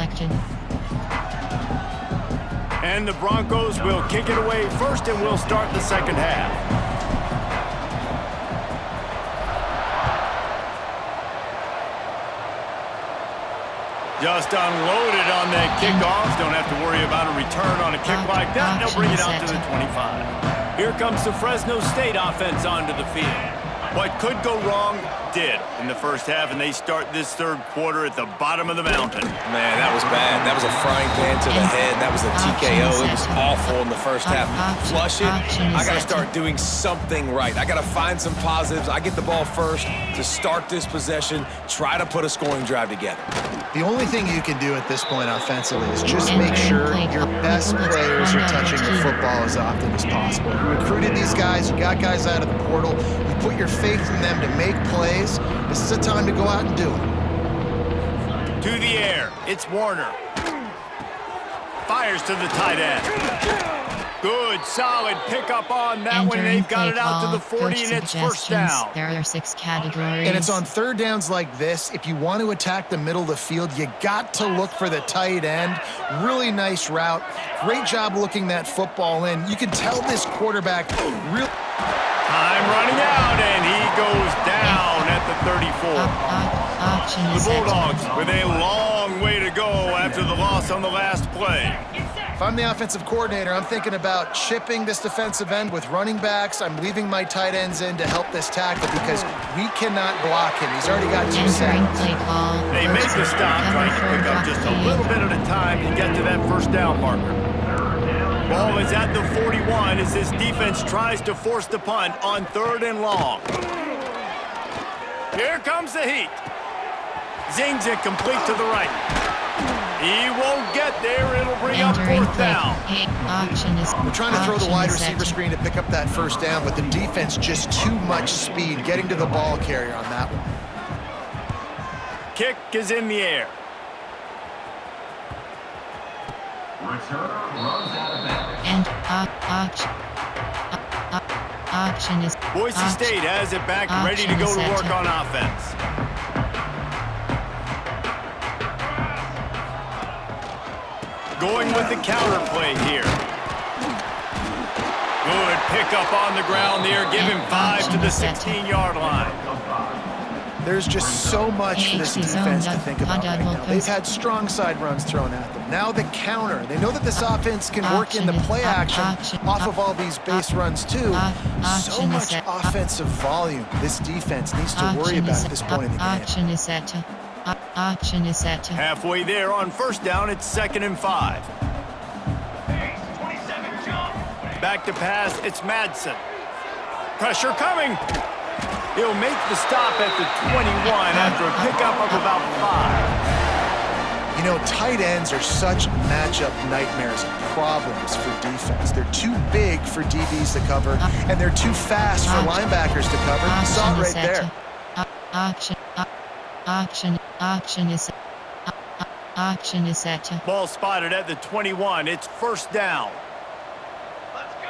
detected. And the Broncos will kick it away first, and we'll start the second half. Just unloaded on that kickoff. Don't have to worry about a return on a kick like that. They'll bring it out to the 25. Here comes the Fresno State offense onto the field. What could go wrong did in the first half, and they start this third quarter at the bottom of the mountain. Man, that was bad. That was a frying pan to the head. That was a TKO. It was awful in the first half. Flush it. I got to start doing something right. I got to find some positives. I get the ball first to start this possession, try to put a scoring drive together. The only thing you can do at this point offensively is just make sure your best players are touching the football as often as possible. You recruited these guys. You got guys out of the portal. You put your faith in them to make plays. This is a time to go out and do it. To the air, it's Warner. Fires to the tight end. Good, solid pickup on that one. They've got it out to the 40, and it's first down. There are 6 categories. And it's on third downs like this. If you want to attack the middle of the field, you got to look for the tight end. Really nice route. Great job looking that football in. You can tell this quarterback real. Time running out, and he goes down at the 34. The Bulldogs with a long way to go after the loss on the last play. If I'm the offensive coordinator, I'm thinking about chipping this defensive end with running backs. I'm leaving my tight ends in to help this tackle because we cannot block him. He's already got 2 sacks. They make the stop, trying to pick up just a little bit at a time to get to that first down marker. Ball is at the 41 as this defense tries to force the punt on 3rd and long. Here comes the heat. Zings it complete to the right. He won't get there. It'll bring up 4th down. We're trying to throw the wide receiver screen to pick up that first down, but the defense just too much speed getting to the ball carrier on that one. Kick is in the air. And auction is. Boise State has it back, ready to go to work on offense. Going with the counter play here. Good pickup on the ground there. Give him 5 to the 16-yard line. There's just so much for this defense to think about right now. They've had strong side runs thrown at them. Now the counter. They know that this offense can work in the play action off of all these base runs too. So much offensive volume this defense needs to worry about at this point in the game. Auction is set. Halfway there on first down, it's 2nd and 5. Back to pass, it's Madsen. Pressure coming. He'll make the stop at the 21 after a pickup of about 5. You know, tight ends are such matchup nightmares and problems for defense. They're too big for DBs to cover, and they're too fast for linebackers to cover. You saw it right there. Auction is set. Ball spotted at the 21. It's first down. Let's go.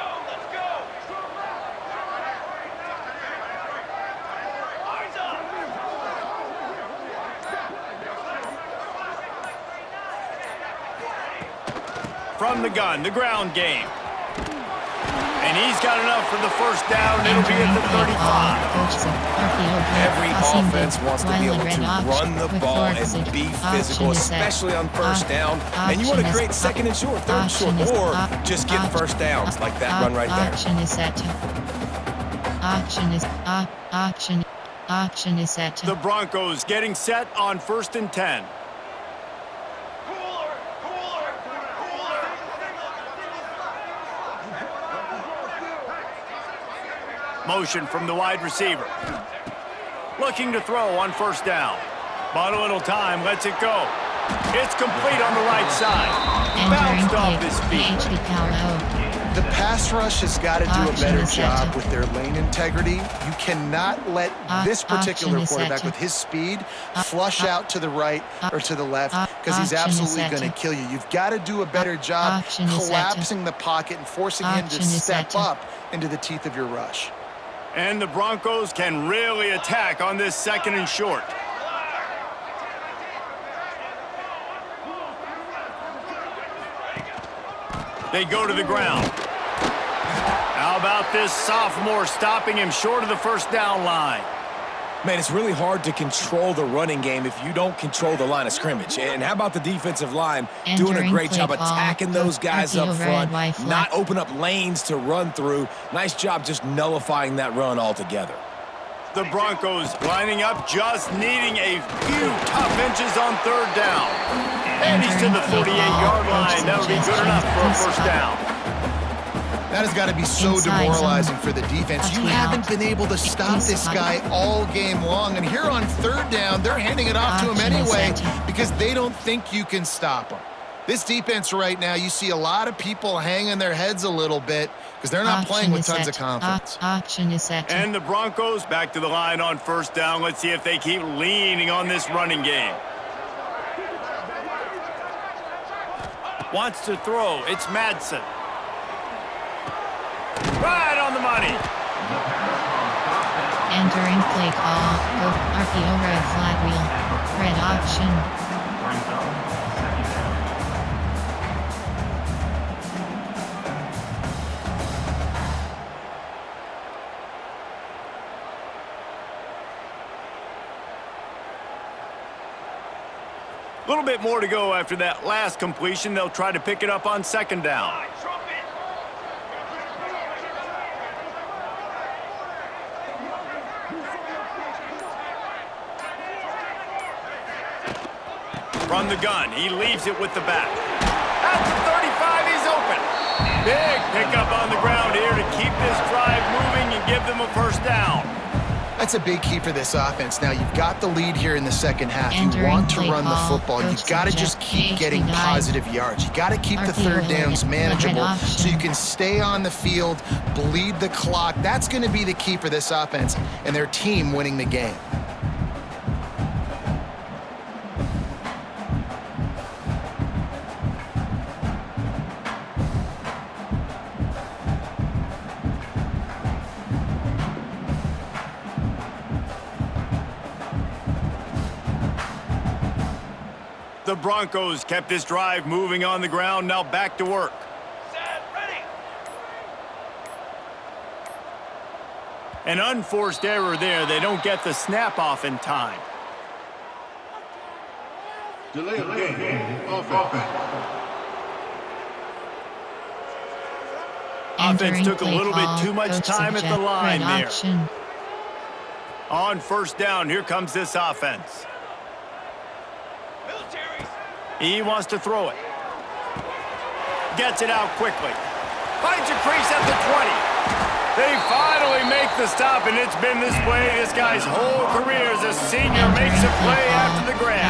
From the gun, the ground game. And he's got enough for the first down. It'll be at the 35. Every offense wants to be able to run the ball and be physical, especially on first down. And you want to create 2nd and short, 3rd and short, or just get first downs like that run right there. Auction is set. The Broncos getting set on 1st and 10. Motion from the wide receiver. Looking to throw on first down. But a little time, lets it go. It's complete on the right side. Bounced off his feet. The pass rush has got to do a better job with their lane integrity. You cannot let this particular quarterback with his speed flush out to the right or to the left because he's absolutely going to kill you. You've got to do a better job collapsing the pocket and forcing him to step up into the teeth of your rush. And the Broncos can really attack on this 2nd and short. They go to the ground. How about this sophomore stopping him short of the first down line? Man, it's really hard to control the running game if you don't control the line of scrimmage. And how about the defensive line doing a great job attacking those guys up front, not open up lanes to run through. Nice job just nullifying that run altogether. The Broncos lining up, just needing a few tough inches on third down. And he's to the 48-yard line. That would be good enough for a first down. That has got to be so demoralizing for the defense. You haven't been able to stop this guy all game long. And here on third down, they're handing it off to him anyway because they don't think you can stop him. This defense right now, you see a lot of people hanging their heads a little bit because they're not playing with tons of confidence. And the Broncos back to the line on first down. Let's see if they keep leaning on this running game. Wants to throw. It's Madsen. Right on the money. Entering play call. RPO red flag wheel. Red option. A little bit more to go after that last completion. They'll try to pick it up on second down. From the gun, he leaves it with the back. At the 35, he's open. Big pickup on the ground here to keep this drive moving and give them a first down. That's a big key for this offense. Now, you've got the lead here in the second half. You want to run the football. You've got to just keep getting positive yards. You got to keep the third downs manageable so you can stay on the field, bleed the clock. That's going to be the key for this offense and their team winning the game. The Broncos kept this drive moving on the ground. Now back to work. Set, ready. An unforced error there. They don't get the snap off in time. Delay of game. Offense. Offense took a little bit too much time at the line there. On first down, here comes this offense. He wants to throw it. Gets it out quickly. Finds a crease at the 20. They finally make the stop, and it's been this way this guy's whole career as a senior. Makes a play after the grab.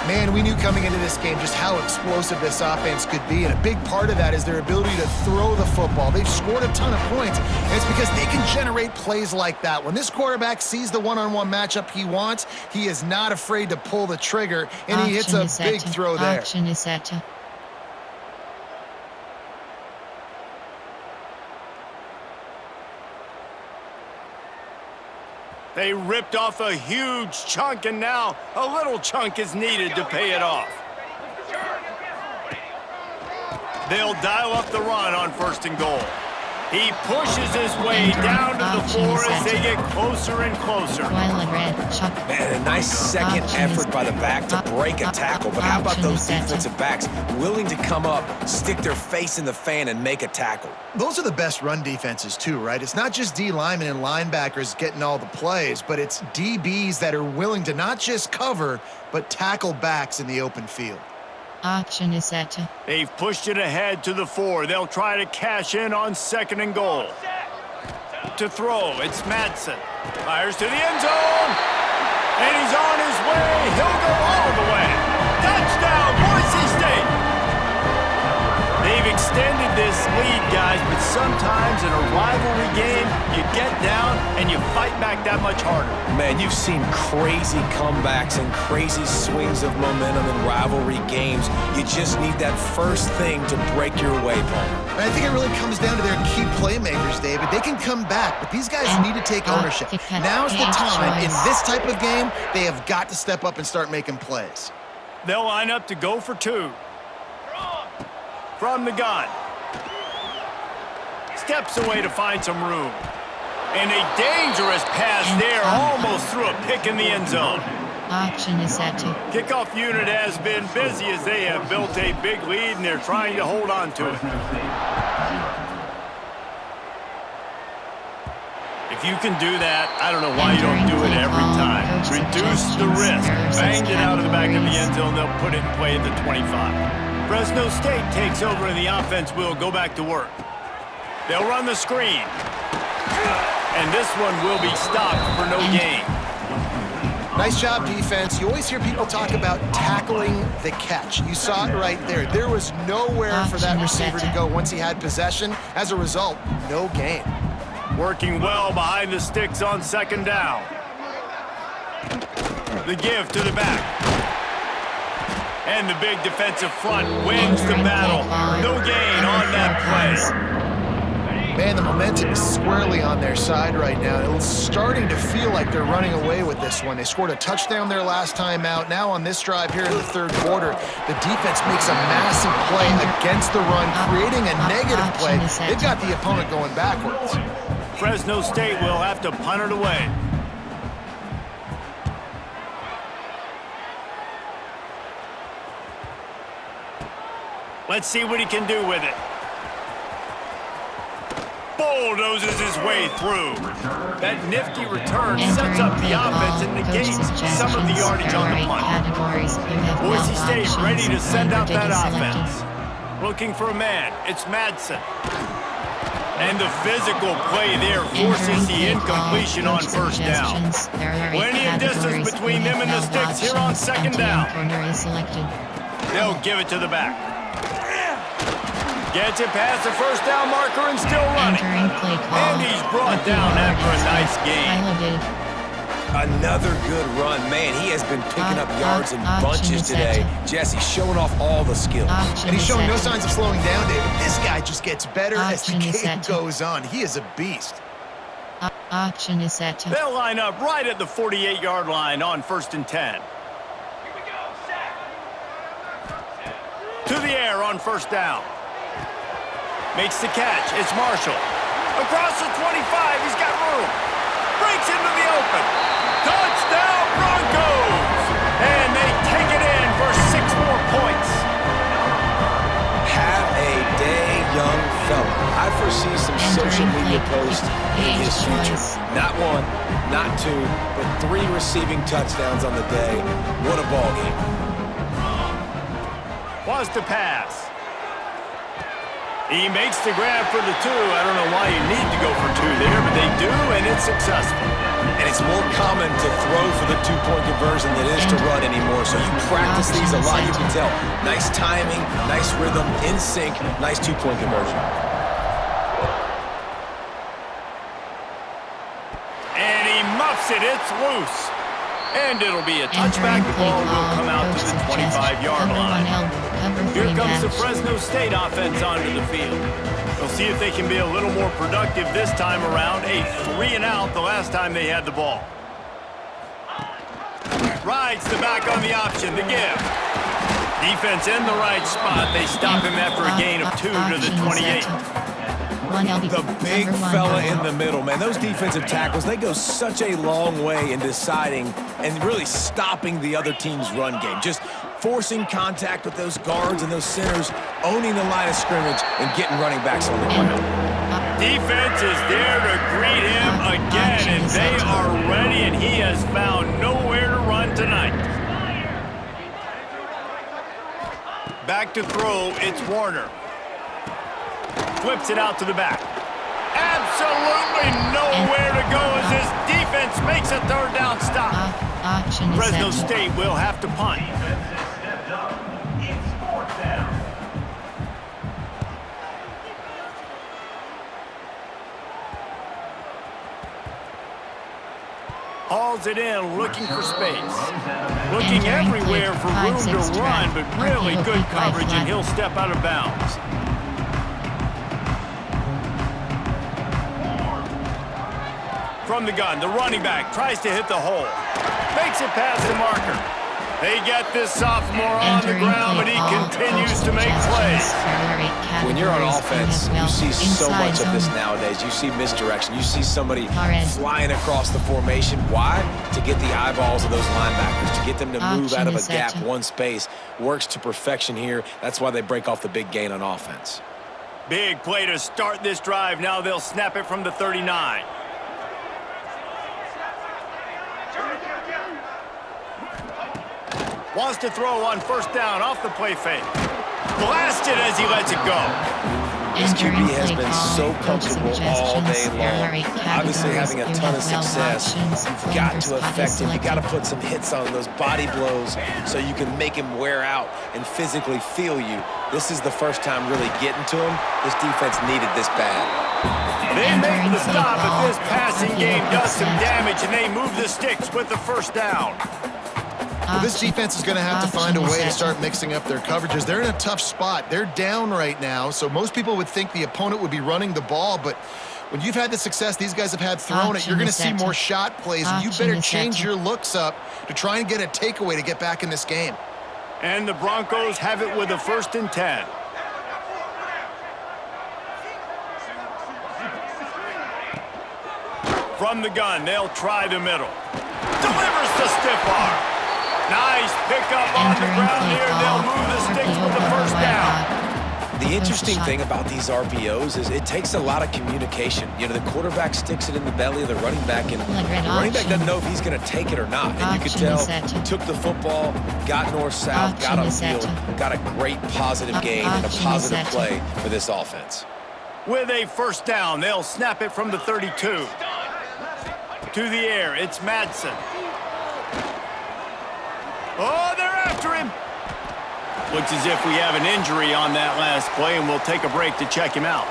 Man, we knew coming into this game just how explosive this offense could be, and a big part of that is their ability to throw the football. They've scored a ton of points, and it's because they can generate plays like that. When this quarterback sees the one-on-one matchup he wants, he is not afraid to pull the trigger, and he hits a big throw there. They ripped off a huge chunk, and now a little chunk is needed to pay it off. They'll dial up the run on first and goal. He pushes his way down to the floor as they get closer and closer. Man, a nice second effort by the back to break a tackle. But how about those defensive backs willing to come up, stick their face in the fan, and make a tackle? Those are the best run defenses too, right? It's not just D linemen and linebackers getting all the plays, but it's DBs that are willing to not just cover, but tackle backs in the open field. Option is set. They've pushed it ahead to the 4. They'll try to cash in on second and goal. To throw, it's Madsen. Fires to the end zone. And he's on his way. He'll go all the way. Touchdown, Boise State. They've extended this lead, guys, but sometimes in a rivalry game, you get down and you fight back that much harder. Man, you've seen crazy comebacks and crazy swings of momentum in rivalry games. You just need that first thing to break your way, Paul. And I think it really comes down to their key playmakers, David. They can come back, but these guys need to take ownership. Now's the time. In this type of game, they have got to step up and start making plays. They'll line up to go for 2. From the gun. Steps away to find some room. And a dangerous pass there, almost threw a pick in the end zone. Option is set to. Kickoff unit has been busy as they have built a big lead and they're trying to hold on to it. If you can do that, I don't know why you don't do it every time. Reduce the risk. Banged it out of the back of the end zone. They'll put it in play at the 25. Fresno State takes over and the offense will go back to work. They'll run the screen. And this one will be stopped for no gain. Nice job, defense. You always hear people talk about tackling the catch. You saw it right there. There was nowhere for that receiver to go once he had possession. As a result, no gain. Working well behind the sticks on second down. The give to the back. And the big defensive front wins the battle. No gain on that play. Man, the momentum is squarely on their side right now. It's starting to feel like they're running away with this one. They scored a touchdown their last time out. Now on this drive here in the third quarter, the defense makes a massive play against the run, creating a negative play. They've got the opponent going backwards. Fresno State will have to punt it away. Let's see what he can do with it. Bulldozes his way through. That nifty return sets up the offense and negates some of the yardage on the punt. Boise State ready to send out that offense. Looking for a man. It's Madsen. And the physical play there forces the incompletion on first down. Plenty of distance between them and the sticks here on second down. They'll give it to the back. Gets it past the first down marker and still running. And he's brought down after a nice gain. Another good run. Man, he has been picking up yards in bunches today. Jesse showing off all the skills. And he's showing no signs of slowing down, David. This guy just gets better as the game goes on. He is a beast. Option is set. They'll line up right at the 48-yard line on 1st and 10. To the air on first down. Makes the catch. It's Marshall. Across the 25. He's got room. Breaks into the open. Touchdown Broncos! And they take it in for 6 more points. Have a day, young fella. I foresee some social media posts in his future. Not 1, not 2, but 3 receiving touchdowns on the day. What a ball game. Wants to pass. He makes the grab for the 2. I don't know why you need to go for 2 there, but they do, and it's successful. And it's more common to throw for the 2-point conversion than it is to run anymore. So you practice these a lot, you can tell. Nice timing, nice rhythm, in sync, nice 2-point conversion. And he muffs it. It's loose. And it'll be a touchback. The ball will come out to the 25-yard line. Here comes the Fresno State offense onto the field. They'll see if they can be a little more productive this time around. A 3-and-out the last time they had the ball. Rides the back on the option, the give. Defense in the right spot. They stop him after a gain of 2 to the 28. The big fella in the middle, man. Those defensive tackles, they go such a long way in deciding and really stopping the other team's run game. Just forcing contact with those guards and those centers, owning the line of scrimmage, and getting running backs on the ground. Defense is there to greet him again, and they are ready, and he has found nowhere to run tonight. Back to throw, it's Warner. Flips it out to the back. Absolutely nowhere to go as this defense makes a third down stop. Fresno State will have to punt. Hauls it in, looking for space. Looking everywhere for room to run, but really good coverage, and he'll step out of bounds. From the gun, the running back tries to hit the hole. Makes it past the marker. They get this sophomore on the ground, but he continues to to make plays. When you're on offense, you see so much of this nowadays. You see misdirection. You see somebody flying across the formation. Why? To get the eyeballs of those linebackers, to get them to move out of a gap, one space. Works to perfection here. That's why they break off the big gain on offense. Big play to start this drive. Now they'll snap it from the 39. Wants to throw on first down off the play fake. Blasted as he lets it go. This QB has been so comfortable all day long. Obviously having a ton of success. You've got to affect him. You've got to put some hits on those body blows so you can make him wear out and physically feel you. This is the first time really getting to him. This defense needed this bad. They make the stop, but this passing game does some damage, and they move the sticks with the first down. Well, this defense is going to have to find a way to start mixing up their coverages. They're in a tough spot. They're down right now, so most people would think the opponent would be running the ball, but when you've had the success these guys have had throwing it, you're going to see more shot plays, and you better change your looks up to try and get a takeaway to get back in this game. And the Broncos have it with a 1st and 10. From the gun, they'll try the middle. Delivers the stiff arm. Nice pickup on the ground here. They'll move the sticks with the first down. The interesting thing about these RPOs is it takes a lot of communication. You know, the quarterback sticks it in the belly of the running back, and the running back doesn't know if he's going to take it or not. And you could tell he took the football, got north-south, got upfield, got a great positive gain and a positive play for this offense. With a 1st down, they'll snap it from the 32. To the air, it's Madsen. Oh, they're after him. Looks as if we have an injury on that last play, and we'll take a break to check him out.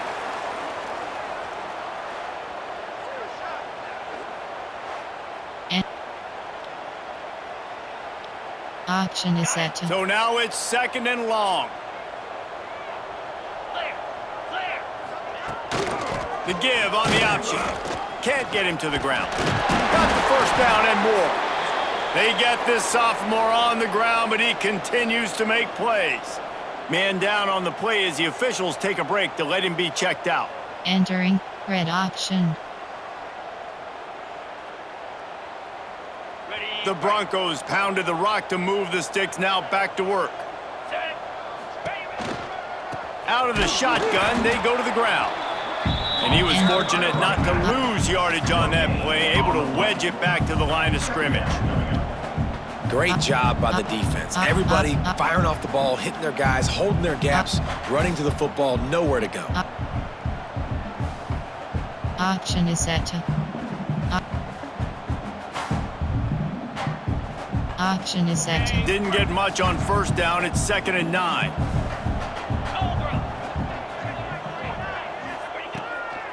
Option is set. So now it's 2nd and long. The give on the option. Can't get him to the ground. Got the 1st down and more. They get this sophomore on the ground, but he continues to make plays. Man down on the play as the officials take a break to let him be checked out. Entering red option. The Broncos pounded the rock to move the sticks, now back to work. Out of the shotgun, they go to the ground. And he was fortunate not to lose yardage on that play, able to wedge it back to the line of scrimmage. Great job by the defense. Everybody firing off the ball, hitting their guys, holding their gaps, running to the football, nowhere to go. Option is set. Option is set. Didn't get much on 1st down. It's 2nd and 9.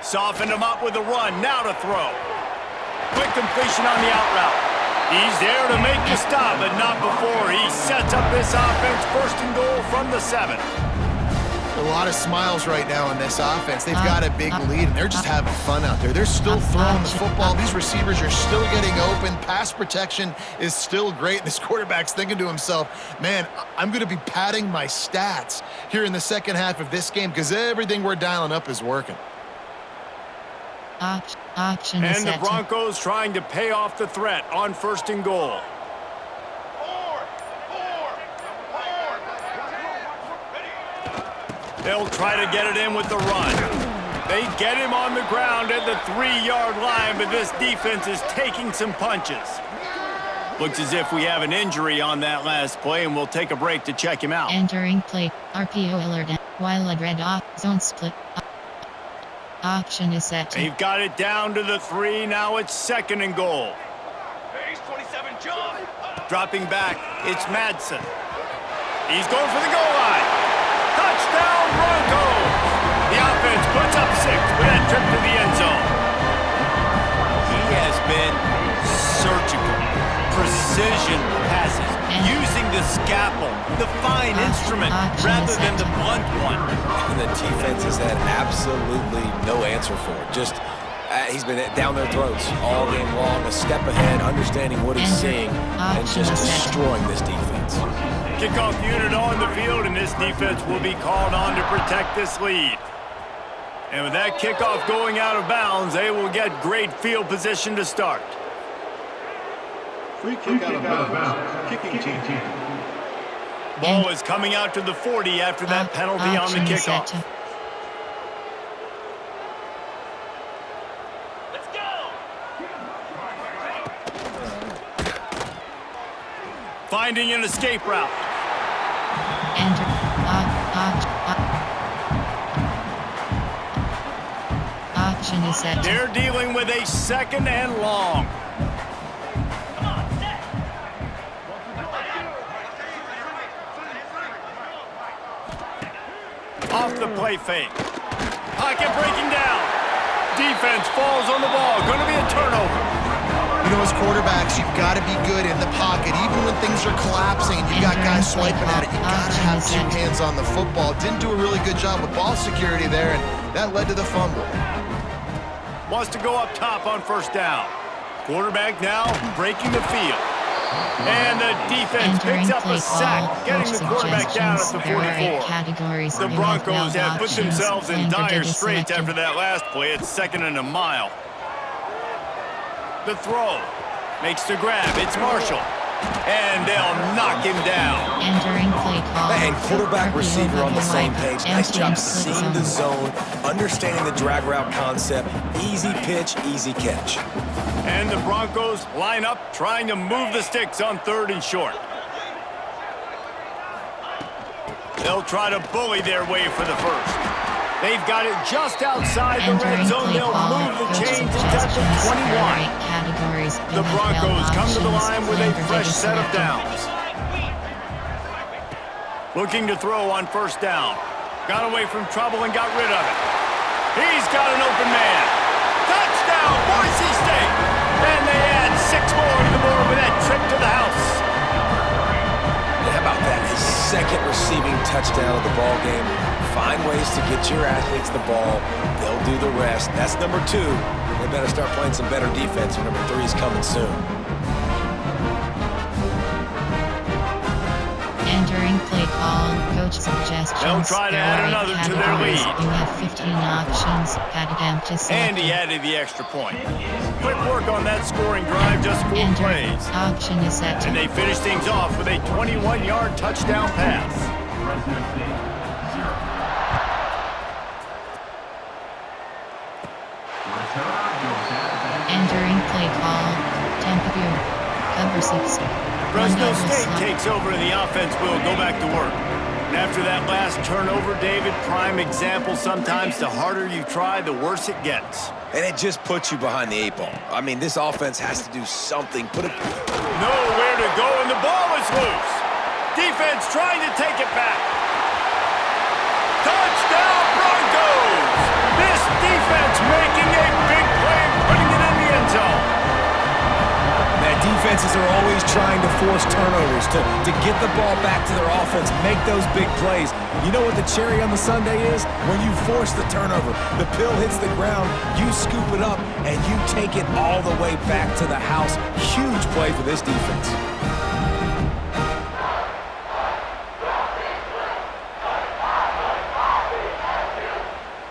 Softened him up with a run. Now to throw. Quick completion on the out route. He's there to make the stop, but not before. He sets up this offense 1st and goal from the 7. A lot of smiles right now in this offense. They've got a big lead, and they're just having fun out there. They're still throwing the football. These receivers are still getting open. Pass protection is still great. This quarterback's thinking to himself, man, I'm going to be padding my stats here in the second half of this game because everything we're dialing up is working. Option is set. And the Broncos trying to pay off the threat on 1st and goal. They'll try to get it in with the run. They get him on the ground at the 3-yard line, but this defense is taking some punches. Looks as if we have an injury on that last play, and we'll take a break to check him out. Entering play, RPO alert, while red off, zone split. Option is set. They've got it down to the 3. Now it's 2nd and goal. Dropping back, it's Madsen. He's going for the goal line. Touchdown, Broncos! The offense puts up 6 with that trip to the end zone. He has been surgical, precision passes, using the scalpel, the fine instrument, rather than the blunt one. And the defense has had absolutely no answer for it. Just he's been down their throats all game long, a step ahead, understanding what he's seeing, and just destroying this defense. Kickoff unit on the field, and this defense will be called on to protect this lead. And with that kickoff going out of bounds, they will get great field position to start. Free kick out of bounds. Kicking team. Ball is coming out to the 40 after that penalty on the kickoff. Let's go! Finding an escape route. Enter. Option is set. They're dealing with a second and long. Off the play fake. Pocket breaking down. Defense falls on the ball. Going to be a turnover. You know, as quarterbacks, you've got to be good in the pocket. Even when things are collapsing and you've got guys swiping at it, you've got to have two hands on the football. Didn't do a really good job with ball security there, and that led to the fumble. Wants to go up top on first down. Quarterback now breaking the field. And the defense picks up a sack, getting the quarterback down at the 44. The Broncos have put themselves in dire straits after that last play. It's 2nd and a mile. The throw makes the grab. It's Marshall. And they'll knock him down. Entering play call. And quarterback receiver on the same page. Nice job seeing the zone, understanding the drag route concept. Easy pitch, easy catch. And the Broncos line up, trying to move the sticks on 3rd and short. They'll try to bully their way for the first. They've got it just outside the red zone. They'll move the chains at the 21. The Broncos come to the line with a fresh set of downs. Looking to throw on first down. Got away from trouble and got rid of it. He's got an open man. Touchdown, Boise State! And they add 6 more to the board with that trip to the house. How about that? His 2nd receiving touchdown of the ball game. Find ways to get your athletes the ball. They'll do the rest. That's number 2. They better start playing some better defense. Number 3 is coming soon. Entering play call. Coach suggestions. They'll try to add another to their lead. You have 15 options. And he added the extra point. Quick work on that scoring drive, just 4 plays. Option is set. And they finish things off with a 21-yard touchdown pass. Entering play call. Temperature. Cover 6. Fresno State takes over and the offense will go back to work. And after that last turnover, David, prime example, sometimes the harder you try, the worse it gets. And it just puts you behind the 8 ball. I mean, this offense has to do something. Nowhere to go, and the ball is loose. Defense trying to take it back. Touchdown, Broncos! This defense making a big play and putting it in the end zone. Defenses are always trying to force turnovers, to get the ball back to their offense, make those big plays. You know what the cherry on the sundae is? When you force the turnover, the pill hits the ground, you scoop it up, and you take it all the way back to the house. Huge play for this defense.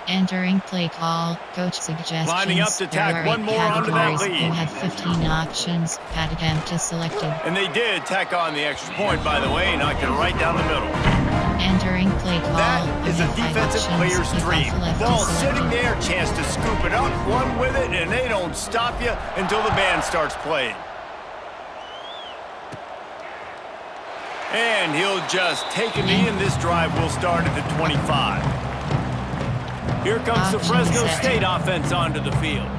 Entering play call. Coach suggestions. Lining up to tack one more onto that lead. You have 15 options. Pad attempt is selected. And they did tack on the extra point, by the way, knocked it right down the middle. Entering play call. That is a defensive player's dream. Ball sitting there, chance to scoop it up, run with it, and they don't stop you until the band starts playing. And he'll just take a knee, and this drive will start at the 25. Here comes the Fresno State offense onto the field.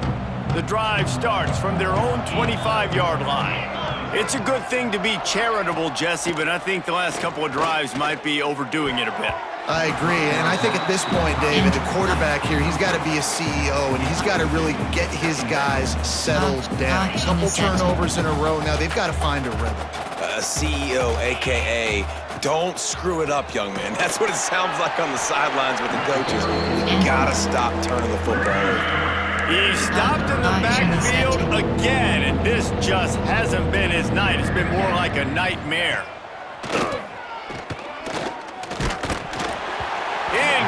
The drive starts from their own 25-yard line. It's a good thing to be charitable, Jesse, but I think the last couple of drives might be overdoing it a bit. I agree, and I think at this point, David, the quarterback here, he's got to be a CEO, and he's got to really get his guys settled down. A couple turnovers in a row. Now they've got to find a rhythm. A CEO, a.k.a. don't screw it up, young man. That's what it sounds like on the sidelines with the coaches. You got to stop turning the football over. He stopped in the backfield again, and this just hasn't been his night. It's been more like a nightmare.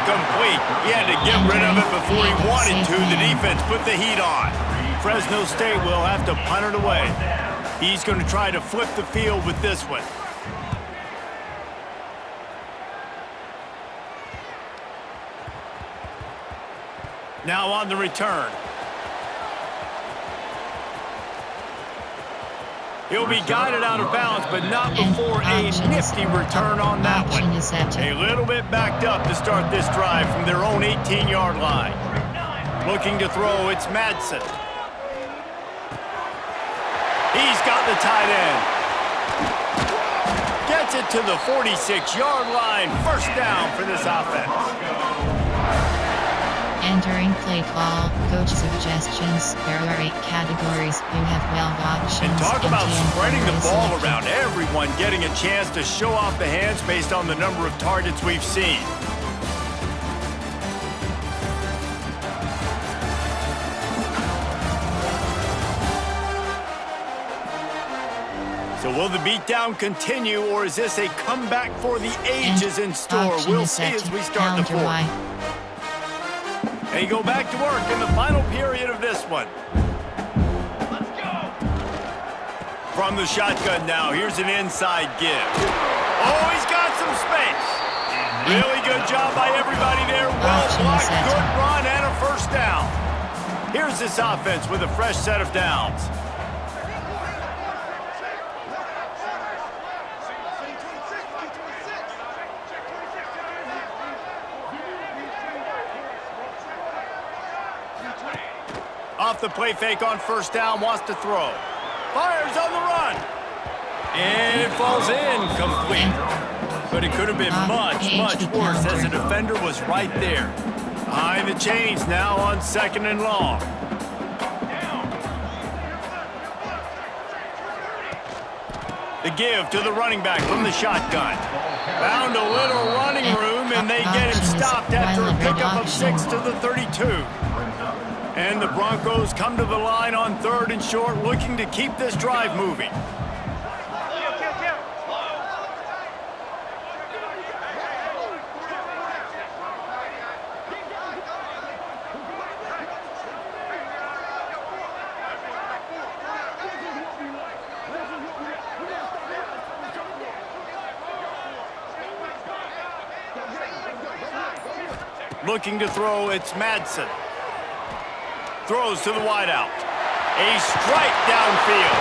incomplete. He had to get rid of it before he wanted to. The defense put the heat on. Fresno State will have to punt it away. He's going to try to flip the field with this one. Now on the return. He'll be guided out of bounds, but not before a nifty return on that one. A little bit backed up to start this drive from their own 18-yard line. Looking to throw, it's Madsen. He's got the tight end. Gets it to the 46-yard line. First down for this offense. Entering play call, coach suggestions. There are 8 categories. You have 12 options. And talk about spreading the ball around. Everyone getting a chance to show off the hands based on the number of targets we've seen. So will the beatdown continue, or is this a comeback for the ages in store? We'll see as we start the fourth. They go back to work in the final period of this one. Let's go. From the shotgun now, here's an inside give. Oh, he's got some space. Really good job by everybody there. Well blocked, good run, and a first down. Here's this offense with a fresh set of downs. Off the play fake on first down, wants to throw. Fires on the run. And it falls incomplete. But it could have been much, much worse as the defender was right there. Behind the chains now on 2nd and long. The give to the running back from the shotgun. Found a little running room, and they get him stopped after a pickup of 6 to the 32. And the Broncos come to the line on 3rd and short, looking to keep this drive moving. Looking to throw, it's Madsen. Throws to the wideout. A strike downfield.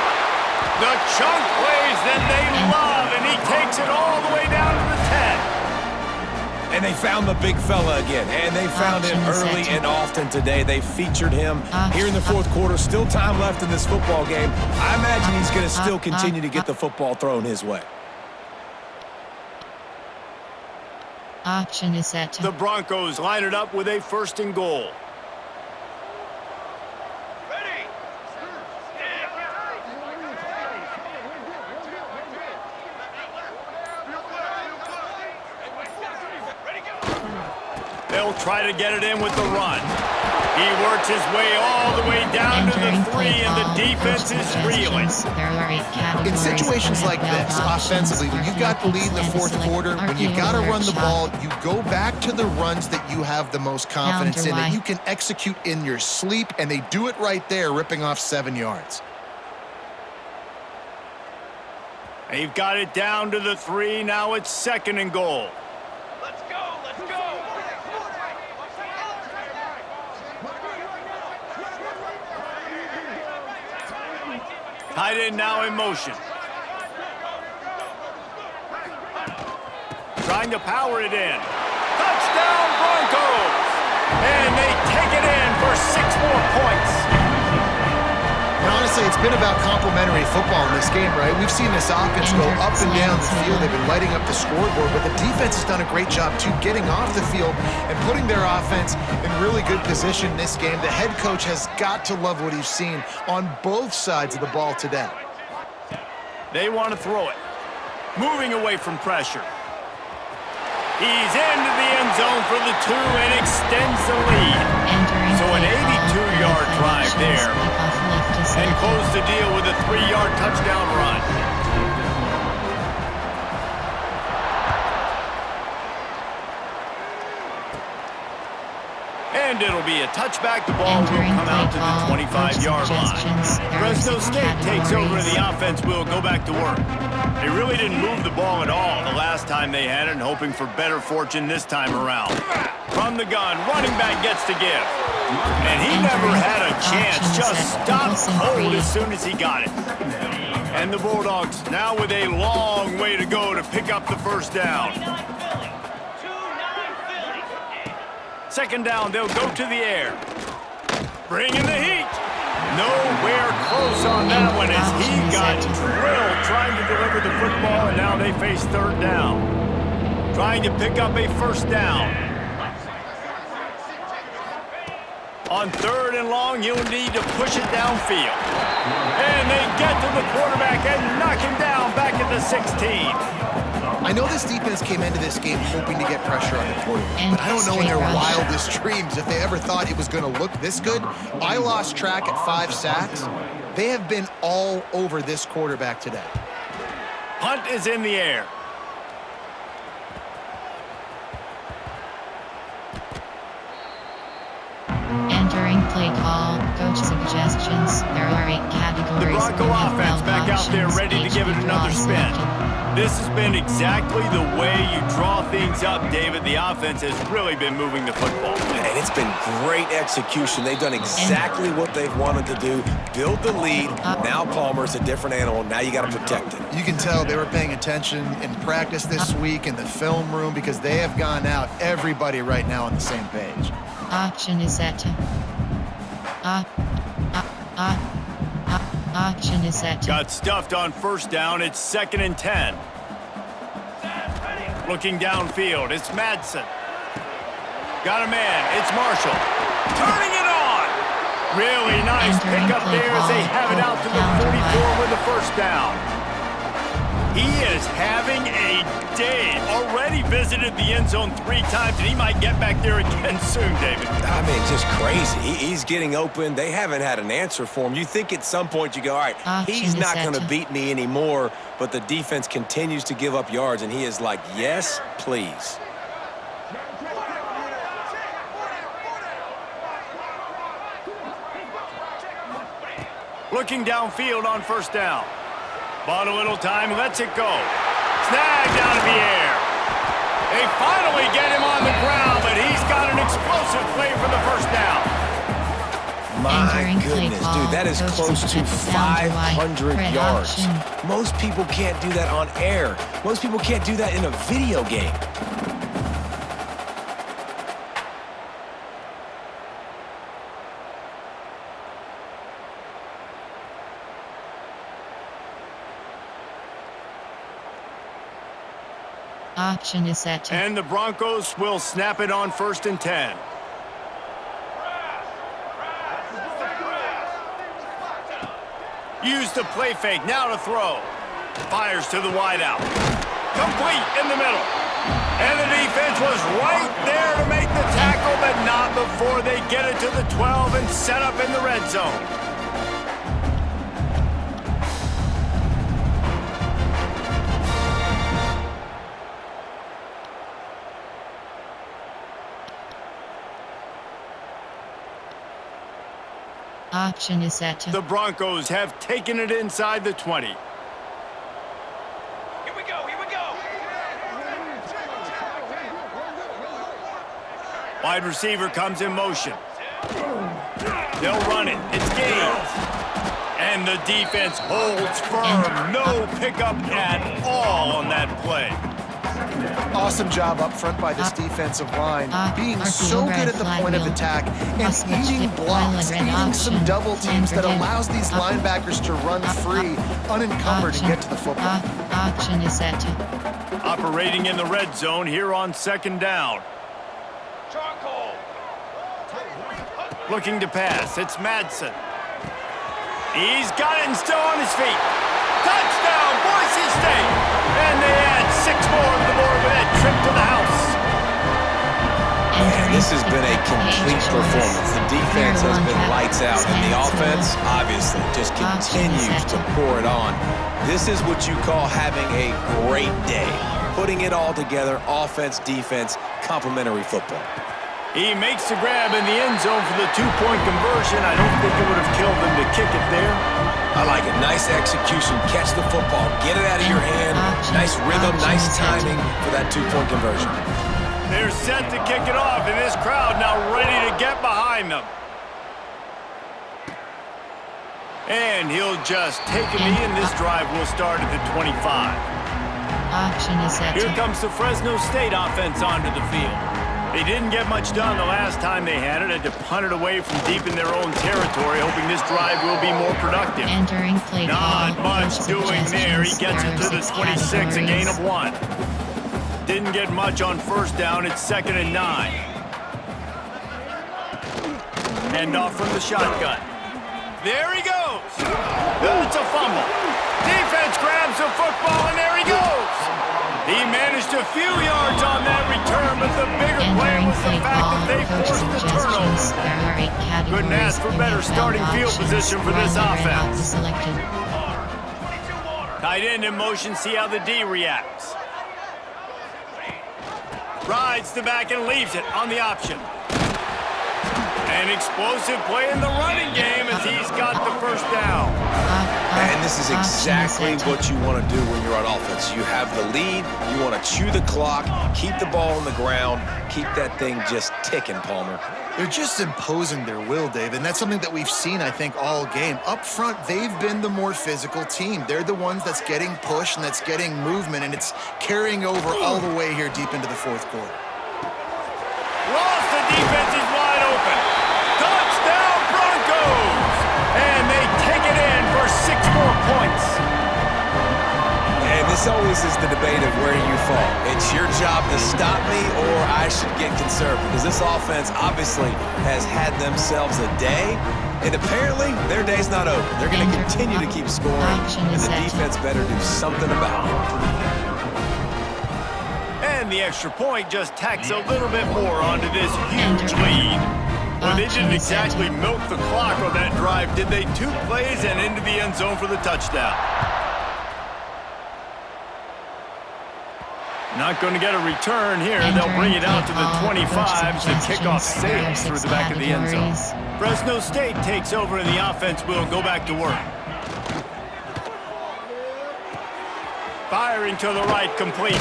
The chunk plays that they love, and he takes it all the way down to the 10. And they found the big fella again, and they found him early and often today. They featured him here in the 4th quarter. Still time left in this football game. I imagine he's going to still continue to get the football thrown his way. Option is set. The Broncos line it up with a 1st and goal. They'll try to get it in with the run. He works his way all the way down to the 3, and the defense is reeling. In situations like this, offensively, when you've got the lead in the 4th quarter, when you got to run the ball, you go back to the runs that you have the most confidence in, that you can execute in your sleep, and they do it right there, ripping off 7 yards. They've got it down to the 3. Now it's 2nd and goal. Tight end now in motion. Trying to power it in. Touchdown Broncos! And they take it in for 6 more points. And honestly, it's been about complementary football in this game, right? We've seen this offense go up and down the field. They've been lighting up the scoreboard, but the defense has done a great job, too, getting off the field and putting their offense in really good position in this game. The head coach has got to love what he's seen on both sides of the ball today. They want to throw it. Moving away from pressure. He's into the end zone for the 2 and extends the lead. So an 82-yard drive there. And close the deal with a 3-yard touchdown run. And it'll be a touchback. The ball will come out to the 25-yard line. Fresno State takes over the offense. Will go back to work. They really didn't move the ball at all the last time they had it, and hoping for better fortune this time around. From the gun, running back gets to give. And he never had a chance. Just stopped cold as soon as he got it. And the Bulldogs now with a long way to go to pick up the first down. Second down, they'll go to the air. Bringing the heat. Nowhere close on that one as he got drilled trying to deliver the football, and now they face third down. Trying to pick up a first down. On third and long, you'll need to push it downfield. And they get to the quarterback and knock him down back at the 16. I know this defense came into this game hoping to get pressure on the quarterback, but I don't know in their wildest dreams if they ever thought it was going to look this good. I lost track at 5 sacks. They have been all over this quarterback today. Punt is in the air. Entering play call, coach suggestions. There are 8 categories. The Bronco offense back out there ready to give it another spin. This has been exactly the way you draw things up, David. The offense has really been moving the football. And it's been great execution. They've done exactly what they've wanted to do. Build the lead. Now Palmer's a different animal. Now you got to protect it. You can tell they were paying attention in practice this week in the film room because they have gone out, everybody right now on the same page. Option is set. Option is set. Got stuffed on first down. It's 2nd and 10. Looking downfield, it's Madsen. Got a man, it's Marshall. Turning it on! Really nice pickup there as they have it out to the 44 with the first down. He is having a day. Already visited the end zone 3 times, and he might get back there again soon, David. I mean, just crazy. He's getting open. They haven't had an answer for him. You think at some point you go, all right, he's not going to beat me anymore, but the defense continues to give up yards, and he is like, yes, please. Looking downfield on first down. Bought a little time, lets it go. Snagged out of the air. They finally get him on the ground, but he's got an explosive play for the first down. My goodness, dude, that is close to 500 yards. Most people can't do that on air. Most people can't do that in a video game. Option is set. And the Broncos will snap it on 1st and 10. Use the play fake, now to throw. Fires to the wideout. Complete in the middle. And the defense was right there to make the tackle, but not before they get it to the 12 and set up in the red zone. Option is set. The Broncos have taken it inside the 20. Here we go, here we go. Wide receiver comes in motion. They'll run it. It's Gaines. And the defense holds firm. No pickup at all on that play. Awesome job up front by this defensive line, being so good at the point of attack and eating blocks, eating some double teams that allows these linebackers to run free, unencumbered, and get to the football. Option is set. Operating in the red zone here on 2nd down. Looking to pass, it's Madsen. He's got it and still on his feet. Touchdown, Boise State! And they add 6 more to the board with that trip to the house. Man, this has been a complete performance. The defense has been lights out, and the offense, obviously, just continues to pour it on. This is what you call having a great day. Putting it all together, offense, defense, complementary football. He makes the grab in the end zone for the two-point conversion. I don't think it would have killed them to kick it there. I like it. Nice execution. Catch the football. Get it out of your hand. Nice rhythm, nice timing for that two-point conversion. They're set to kick it off, and this crowd now ready to get behind them. And he'll just take a knee, and this drive will start at the 25. Here comes the Fresno State offense onto the field. They didn't get much done the last time they had it. Had to punt it away from deep in their own territory, hoping this drive will be more productive. Entering play Not call. much doing there. He gets it to the 26, a gain of 1. Didn't get much on first down. It's 2nd and 9. Hand off from the shotgun. There he goes. It's a fumble. Defense grabs the football, and there he goes. He managed a few yards on that return, but the bigger play was the fact that they forced the turnover. Couldn't ask for better starting field position for this offense. Tight end in motion, see how the D reacts. Rides the back and leaves it on the option. An explosive play in the running game as he's got the first down. And this is exactly what you want to do when you're on offense. You have the lead, you want to chew the clock, keep the ball on the ground, keep that thing just ticking, Palmer. They're just imposing their will, Dave, and that's something that we've seen, I think, all game. Up front, they've been the more physical team. They're the ones that's getting pushed and that's getting movement, and it's carrying over all the way here deep into the fourth quarter. Lost the defense is wide open. Touchdown Broncos! And they take it in for 6 more points. And this always is the debate of where do you fall. It's your job to stop me or I should get conservative, because this offense obviously has had themselves a day, and apparently their day's not over. They're going to continue to keep scoring, and the defense better do something about it. And the extra point just tacks a little bit more onto this huge lead. Well, they didn't exactly milk the clock on that drive, did they? 2 plays and into the end zone for the touchdown. Not going to get a return here. They'll bring it out to the 25. The kickoff sails through the back of the end zone. Fresno State takes over, and the offense will go back to work. Firing to the right, complete.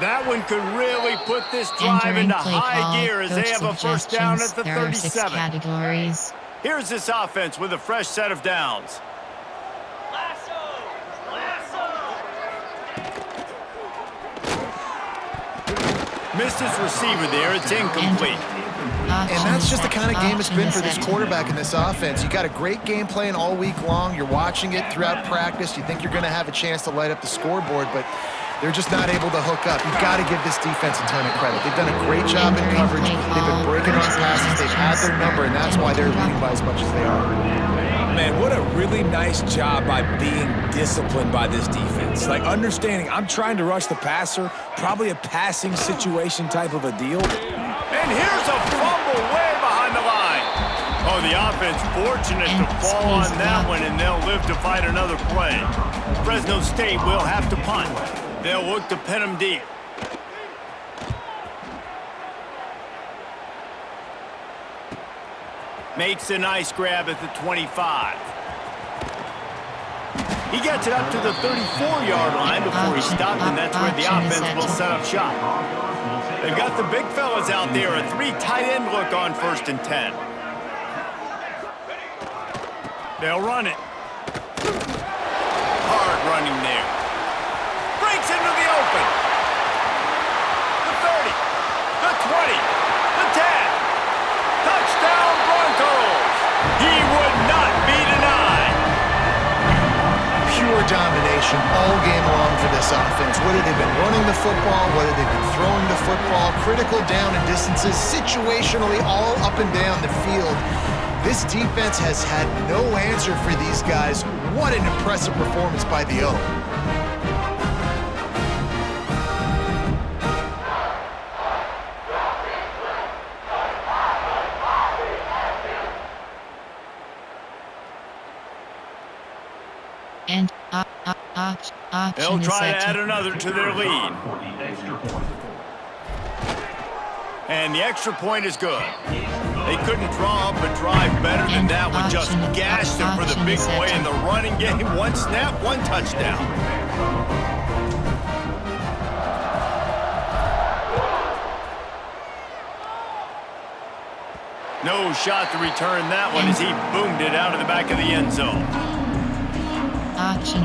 That one could really put this drive into high gear as they have a first down at the 37. Here's this offense with a fresh set of downs. Missed his receiver there. It's incomplete. And that's just the kind of game it's been for this quarterback in this offense. You got a great game plan all week long. You're watching it throughout practice. You think you're going to have a chance to light up the scoreboard, but they're just not able to hook up. You've got to give this defense a ton of credit. They've done a great job in coverage. They've been breaking off passes. They've had their number, and that's why they're leading by as much as they are. Man, what a really nice job by being disciplined by this defense. Like, understanding I'm trying to rush the passer, probably a passing situation type of a deal. And here's a fumble way behind the line. Oh, the offense fortunate to fall on that one, and they'll live to fight another play. Fresno State will have to punt. They'll look to pin him deep. Makes a nice grab at the 25. He gets it up to the 34-yard line before he stopped, and that's where the offense will set up shop. They've got the big fellas out there, a 3 tight end look on 1st and 10. They'll run it. Hard running there. Breaks into the open. The 30, the 20, the 10. Touchdown Broncos. He would not be denied. Pure domination all game long for this offense. Whether they've been running the football, whether they've been throwing the football, critical down and distances, situationally all up and down the field. This defense has had no answer for these guys. What an impressive performance by the O. And they'll try to add another to their lead. And the extra point is good. They couldn't draw up a drive better than that one. Just gashed him for the big play in the running game. One snap, one touchdown. No shot to return that one as he boomed it out of the back of the end zone.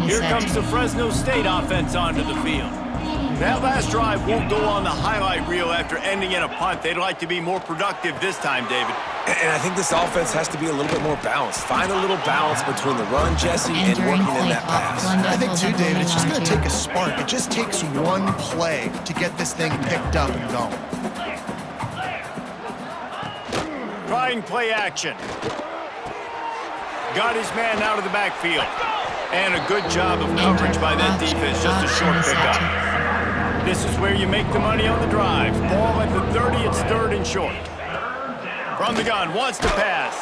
Here comes the Fresno State offense onto the field. That last drive won't go on the highlight reel after ending in a punt. They'd like to be more productive this time, David. And I think this offense has to be a little bit more balanced. Find a little balance between the run, Jesse, and working in that pass. I think, too, David, it's just going to take a spark. It just takes one play to get this thing picked up and going. Trying play action. Got his man out of the backfield. And a good job of coverage by that defense. Just a short pickup. This is where you make the money on the drive. Ball at the 30, it's third and short. From the gun, wants to pass.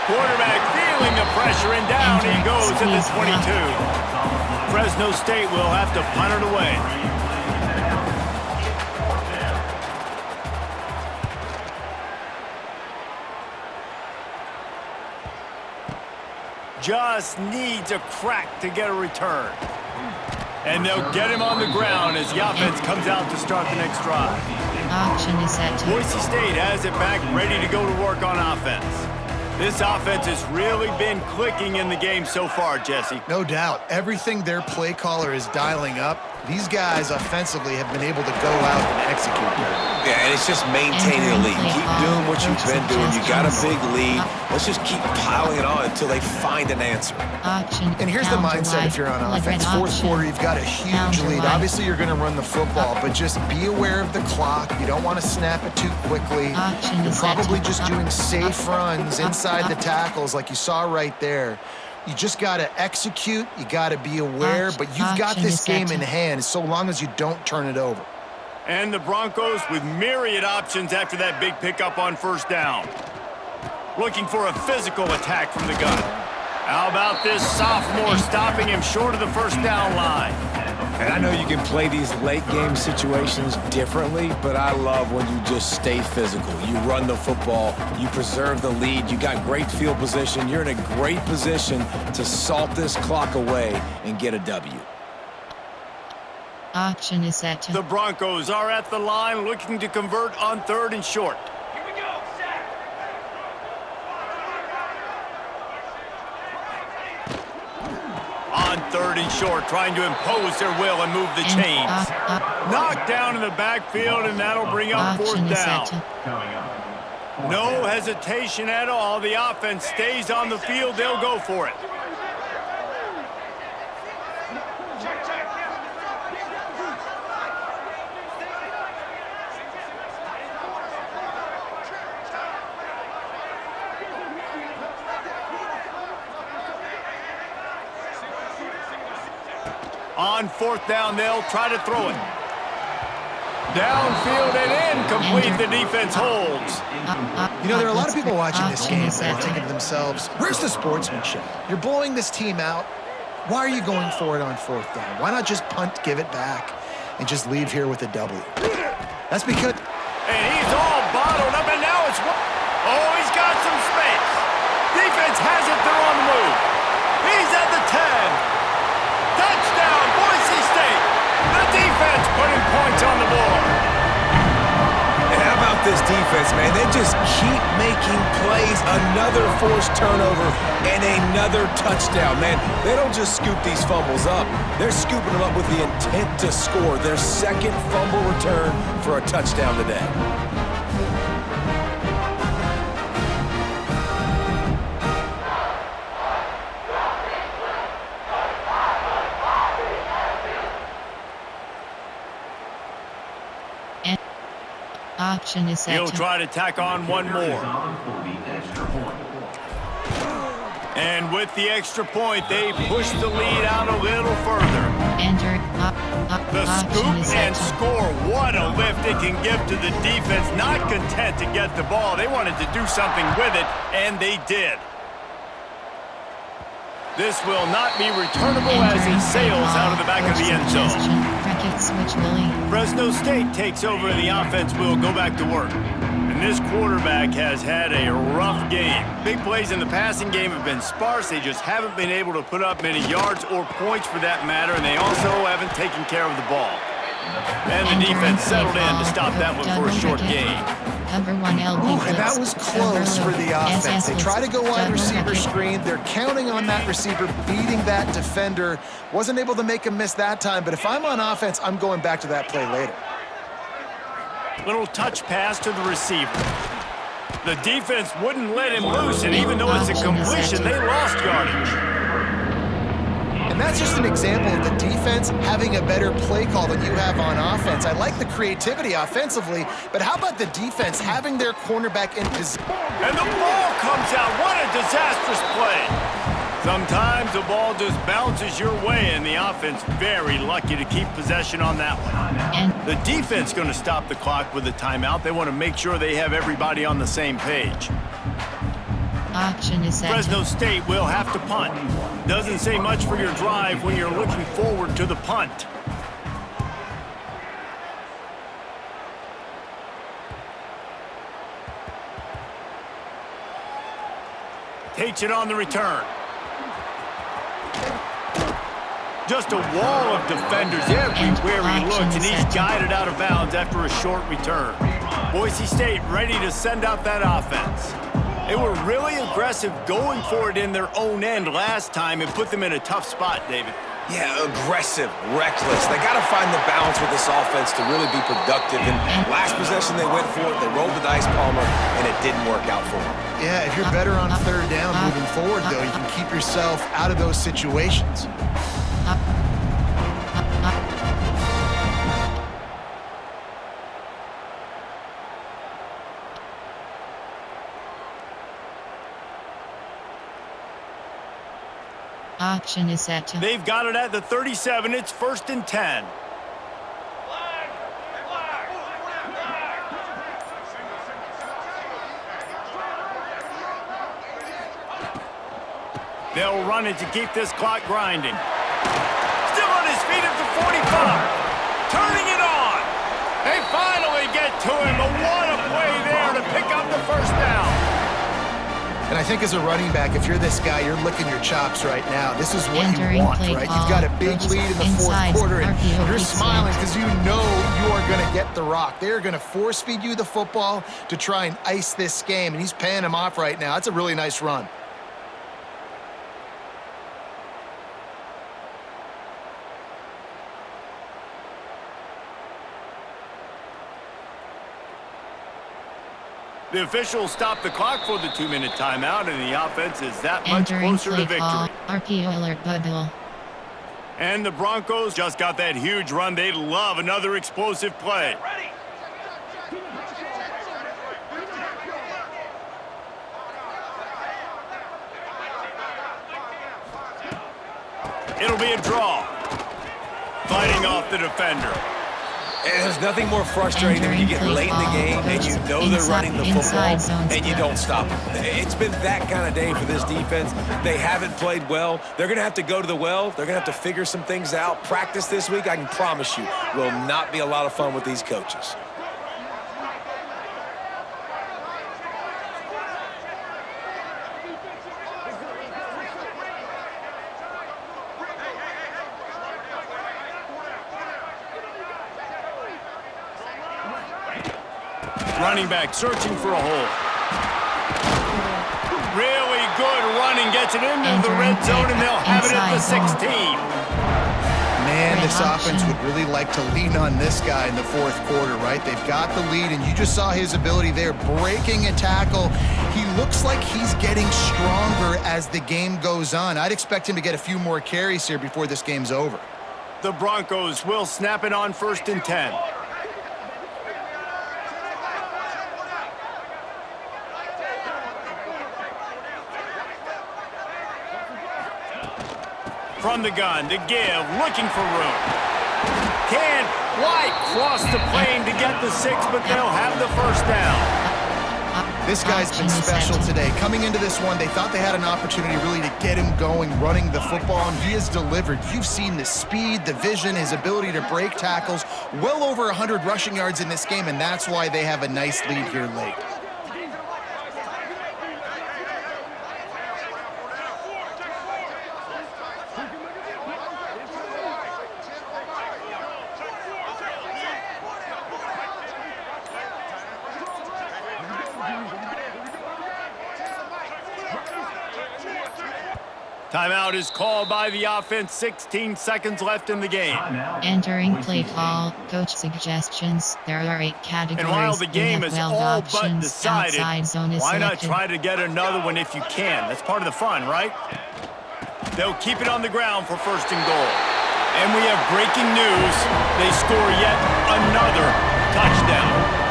Quarterback feeling the pressure, and down he goes at the 22. Fresno State will have to punt it away. Just needs a crack to get a return. And they'll get him on the ground as the offense comes out to start the next drive. Boise State has it back, ready to go to work on offense. This offense has really been clicking in the game so far, Jesse. No doubt. Everything their play caller is dialing up, these guys offensively have been able to go out and execute there. Yeah, and it's just maintaining the lead. Keep doing what you've been doing. You got a big lead. Let's just keep piling it on until they find an answer. And here's the mindset if you're on offense. Fourth quarter, you've got a huge lead. Obviously, you're going to run the football, but just be aware of the clock. You don't want to snap it too quickly. You're probably just doing safe runs inside the tackles like you saw right there. You just got to execute. You got to be aware, but you've got this game in hand so long as you don't turn it over. And the Broncos with myriad options after that big pickup on first down. Looking for a physical attack from the gun. How about this sophomore stopping him short of the first down line? And I know you can play these late game situations differently, but I love when you just stay physical. You run the football, you preserve the lead, you got great field position, you're in a great position to salt this clock away and get a W. Option is set. The Broncos are at the line looking to convert on third and short. Here we go, set. On third and short, trying to impose their will and move the chains. Knocked down in the backfield, and that'll bring up fourth down. No hesitation at all. The offense stays on the field. They'll go for it. On fourth down, they'll try to throw it. Downfield and incomplete. The defense holds. You know, there are a lot of people watching this game that are thinking to themselves, where's the sportsmanship? You're blowing this team out. Why are you going for it on fourth down? Why not just punt, give it back, and just leave here with a W? That's because... And he's all bottled up, and now it's... Oh, he's got some space. Defense has it. They're on the move. He's at the 10. Touchdown, Boise State. The defense putting points on the board. And how about this defense, man? They just keep making plays. Another forced turnover and another touchdown, man. They don't just scoop these fumbles up. They're scooping them up with the intent to score. Their second fumble return for a touchdown today. Option is set. He'll try to tack on one more. And with the extra point, they push the lead out a little further. Enter. The scoop and score. What a lift it can give to the defense. Not content to get the ball. They wanted to do something with it, and they did. This will not be returnable as it sails out of the back of the end zone. Kick switch Willie. Fresno State takes over the offense. Will go back to work. And this quarterback has had a rough game. Big plays in the passing game have been sparse. They just haven't been able to put up many yards or points for that matter, and they also haven't taken care of the ball. And the defense settled in to stop that one for a short gain. Cover 1 LB. And that was close for the offense. They try to go wide receiver screen. They're counting on that receiver beating that defender. Wasn't able to make him miss that time, but if I'm on offense, I'm going back to that play later. Little touch pass to the receiver. The defense wouldn't let him loose, and even though it's a completion, they lost yardage. And that's just an example of the defense having a better play call than you have on offense. I like the creativity offensively, but how about the defense having their cornerback in position? And the ball comes out. What a disastrous play. Sometimes the ball just bounces your way, and the offense very lucky to keep possession on that one. And the defense going to stop the clock with a timeout. They want to make sure they have everybody on the same page. option is set. Fresno State will have to punt. Doesn't say much for your drive when you're looking forward to the punt. Takes it on the return. Just a wall of defenders everywhere he looks, and he's guided out of bounds after a short return. Boise State ready to send out that offense. They were really aggressive going for it in their own end last time and put them in a tough spot, David. Yeah, aggressive, reckless. They got to find the balance with this offense to really be productive. And last possession they went for it, they rolled the dice, Palmer, and it didn't work out for them. Yeah, if you're better on third down moving forward, though, you can keep yourself out of those situations. Option is set to. They've got it at the 37. It's 1st and 10. They'll run it to keep this clock grinding. Still on his feet at the 45. Turning it on. They finally get to him. But what a play there to pick up the first down. And I think as a running back, if you're this guy, you're licking your chops right now. This is what you want, right? You've got a big lead in the fourth quarter, and you're smiling because you know you are going to get the rock. They're going to force feed you the football to try and ice this game, and he's paying him off right now. That's a really nice run. The officials stop the clock for the 2-minute timeout, and the offense is that much closer to victory. RPO alert bubble. And the Broncos just got that huge run. They love another explosive play. It'll be a draw. Fighting off the defender. And there's nothing more frustrating than when you get late in the game and you know they're running the football and you don't stop them. It's been that kind of day for this defense. They haven't played well. They're going to have to go to the well. They're going to have to figure some things out. Practice this week, I can promise you, will not be a lot of fun with these coaches. Running back searching for a hole. Really good running. Gets it into the red zone, and they'll have it at the 16. Man, this offense would really like to lean on this guy in the fourth quarter, right? They've got the lead, and you just saw his ability there, breaking a tackle. He looks like he's getting stronger as the game goes on. I'd expect him to get a few more carries here before this game's over. The Broncos will snap it on 1st and 10. From the gun to give, looking for room. Can't quite cross the plane to get the 6, but they'll have the first down. This guy's been special today. Coming into this one, they thought they had an opportunity really to get him going, running the football, and he has delivered. You've seen the speed, the vision, his ability to break tackles, well over 100 rushing yards in this game, and that's why they have a nice lead here late. Timeout is called by the offense. 16 seconds left in the game. Entering play call, coach suggestions. There are 8 categories. And while the game is all but decided, why not try to get another one if you can? That's part of the fun, right? They'll keep it on the ground for first and goal. And we have breaking news. They score yet another touchdown.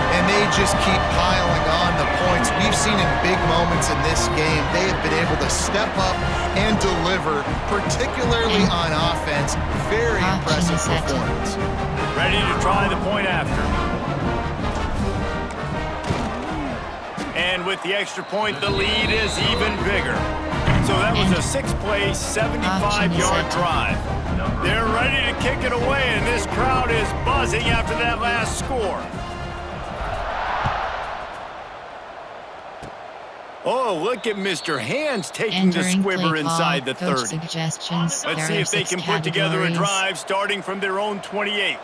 And they just keep piling on the points. We've seen in big moments in this game, they have been able to step up and deliver, particularly on offense. Very impressive performance. Ready to try the point after. And with the extra point, the lead is even bigger. So that was a 6-play, 75-yard drive. They're ready to kick it away, and this crowd is buzzing after that last score. Oh, look at Mr. Hands taking the squibber inside the 30. Suggestions. Let's see if they can put together a drive starting from their own 28.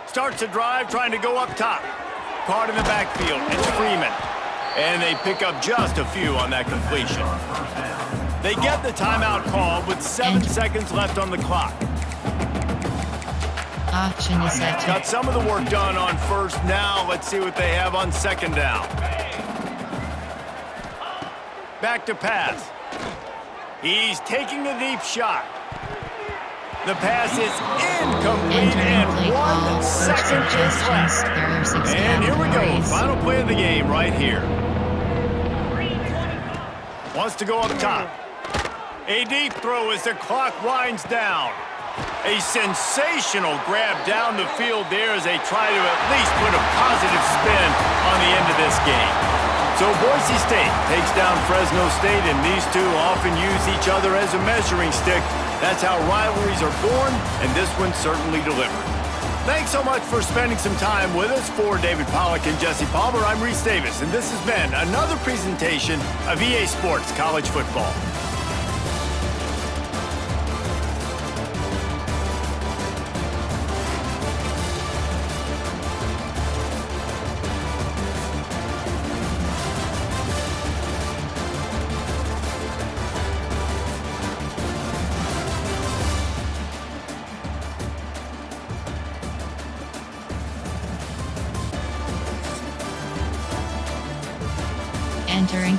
Starts a drive trying to go up top. Caught in the backfield. It's Freeman. And they pick up just a few on that completion. They get the timeout call with 7 seconds left on the clock. Option is set. Got some of the work done on first. Now let's see what they have on second down. Back to pass. He's taking a deep shot. The pass is incomplete and 1 second is left. And here we go. Final play of the game right here. Wants to go up top. A deep throw as the clock winds down. A sensational grab down the field there as they try to at least put a positive spin on the end of this game. So Boise State takes down Fresno State, and these two often use each other as a measuring stick. That's how rivalries are born, and this one certainly delivered. Thanks so much for spending some time with us. For David Pollack and Jesse Palmer, I'm Reese Davis, and this has been another presentation of EA Sports College Football. Entering